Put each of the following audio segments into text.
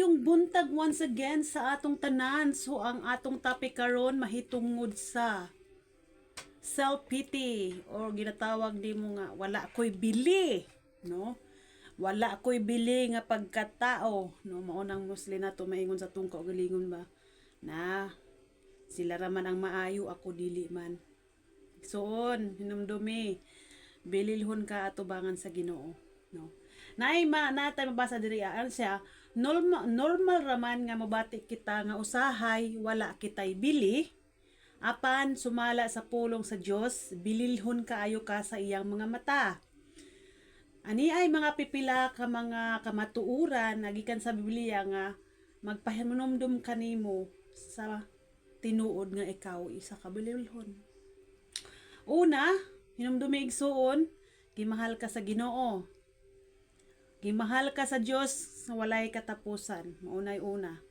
Maayong buntag once again sa atong tanan. So ang atong topic karon mahitungod sa self-pity or ginatawag di mo nga wala ko'y bili, no? Wala ko'y bili nga pagkatao, no? Maunang Muslim na to maingon sa tungka galingon ba na sila raman ang maayo, ako dili man. Soon, hinumdumi, bililhon ka atubangan sa Ginoo, no? Natay mabasa diri an siya, normal raman nga mabati kita nga usahay wala kitay bili, apan sumala sa pulong sa Dios bililhon kaayo ka sa iyang mga mata. Ani ay mga pipila ka mga kamatuuran nagikan sa Biblia nga magpahinomdom kanimo sa tinuod nga ikaw isa ka bililhon. Una, hinumdumi igsuon, gimahal ka sa Ginoo. Gimahal ka sa Dios nga walay katapusan. Maunay una.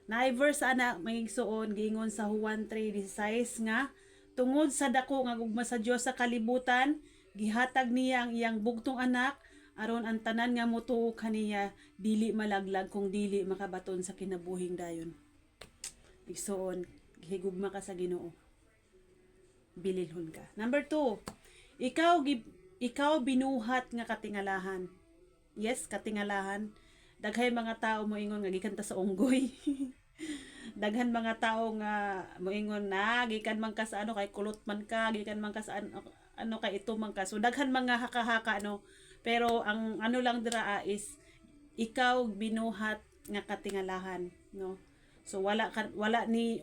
Naay verse ana magigsuon giingon sa Juan 3:16 nga tungod sa dako nga gugma sa Dios sa kalibutan, gihatag niya ang iyang bugtong anak aron ang tanan nga motuo kaniya dili malaglag kung dili makabaton sa kinabuhing dayon. Igsuon, gihigugma ka sa Ginoo. Bililhon ka. Number 2, ikaw binuhat nga katingalahan. Yes, katingalahan. Daghay mga tao moingon nga gikan ta sa unggoy. Daghan mga tao nga moingon na gikan man ka sa ano kay kulot man ka, gikan man ka sa ano kay ito man ka. So daghan mga haka-haka no. Pero ang ano lang dira is ikaw binuhat nga katingalahan, no. So wala ni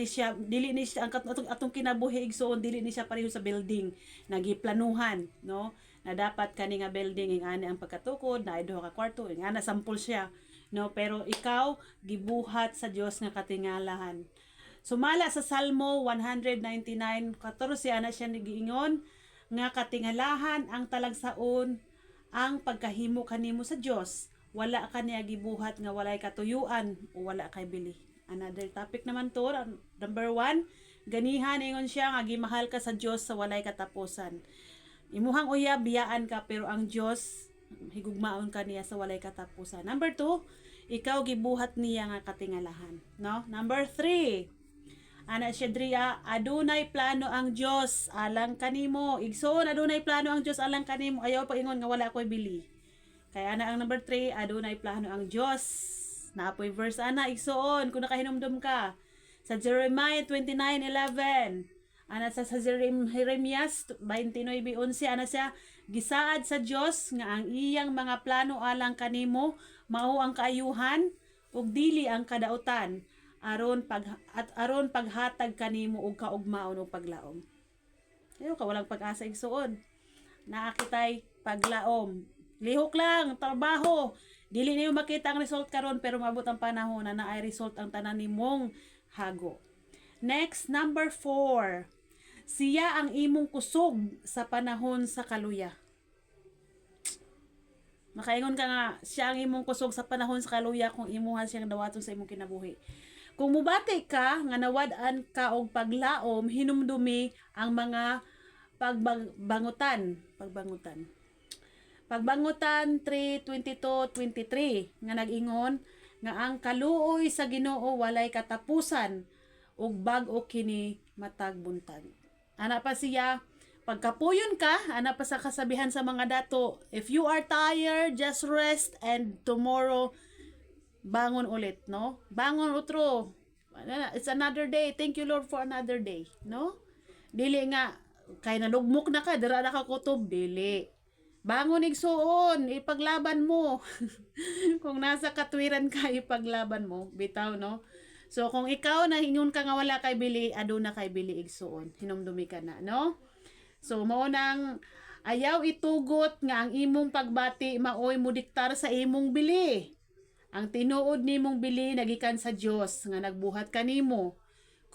siya, dili ni siya ang atong kinabuhi igsoon, dili ni siya pareho sa building nagiplanuhan, no, na dapat kani nga building ing ani ang pagkatukod na duha ka kwarto ing ana sample siya, no, pero ikaw gibuhat sa Dios nga katingalahan. Sumala sa Salmo 199:14 ana siya giingon nga katingalahan ang talagsaon ang pagkahimo kanimo sa Dios. Wala ka niya gibuhat nga walay katuyuan o wala kay bili. Another topic naman to, number 1, ganihan ingon siya nga gimahal ka sa Dios sa walay katapusan. Imuhang uyab biyaan ka pero ang Dios higugmaon ka niya sa walay katapusan. Number 2, ikaw gibuhat niya nga katingalahan, no? Number 3, ana siya driya, adunay plano ang Dios alang kanimo. Igsoon adunay plano ang Dios alang kanimo, ayaw pa ingon nga wala koy bili. Kaya ana ang number 3, adunay plano ang Dios. Naapoy verse ana igsoon kung nakahinumdum ka. Sa Jeremiah 29:11. Ana sa Jeremias 29:11 ana siya gisaad sa Dios nga ang iyang mga plano alang kanimo mao ang kaayuhan ug dili ang kadautan aron paghatag kanimo og kaugmaon ug paglaom. Ayo ka walang pag-asa igsoon. Naakitay paglaom. Lihok lang, trabaho. Dili niyo makita ang result karon pero maabot ang panahon na naay result ang tanan nimong hago. Next, number 4. Siya ang imong kusog sa panahon sa kaluya. Makaingon ka nga, siya ang imong kusog sa panahon sa kaluya kung imuhan siyang dawaton sa imong kinabuhi. Kung mubati ka nga nawad-an ka og paglaom, hinumdumi ang mga pagbangutan. Pagbangutan 3:22-23 nga nag-ingon nga ang kaluoy sa Ginoo walay katapusan ug bag-o kini matag buntag. Ana pa siya, pagkapuyon ka, ana pa sa kasabihan sa mga dato, if you are tired, just rest and tomorrow bangon ulit, no? Bangon utro. It's another day. Thank you Lord for another day, no? Dili nga kay nalugmok na ka, dira na ka kutob, dili. Bangon igsuon, ipaglaban mo. Kung nasa katwiran ka, ipaglaban mo. Bitaw, no? So, kung ikaw na hingon ka nga wala kay bili, aduna kay bili igsuon. Hinumdumi ka na, no? So, maunang ayaw itugot nga ang imong pagbati maoy mo diktar sa imong bili. Ang tinuod nimong bili nagikan sa Dios nga nagbuhat kanimo.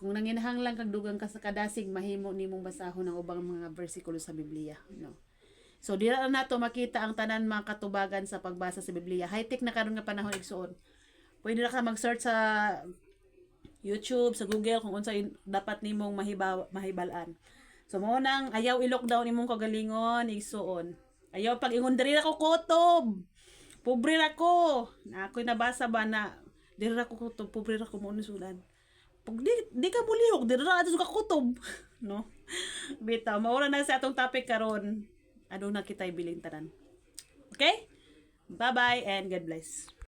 Kung nanginahanglan kag dugang ka sa kadasig, mahimo nimong basahon ang ubang mga bersikulo sa Biblia, no? So dira na nato makita ang tanan mga katubagan sa pagbasa sa Biblia. High-tech na karon nga panahon igsuon. Pwede na ka mag-search sa YouTube, sa Google kung unsa dapat nimong mahibalan. So mo nang ayaw i-lockdown imong kagalingon igsuon. Ayaw pag ingon diri na ko kutob. pobre ra ko. Na ako'y nabasa ba na diri ra ko kutob, pobre ra ko mo ni sudan. Pag di ka mulihok, diri ra ato ka kutob, no? Bitaw, maura na sa atong topic karon. Ano na kita'y biling tanan. Okay? Bye-bye and God bless.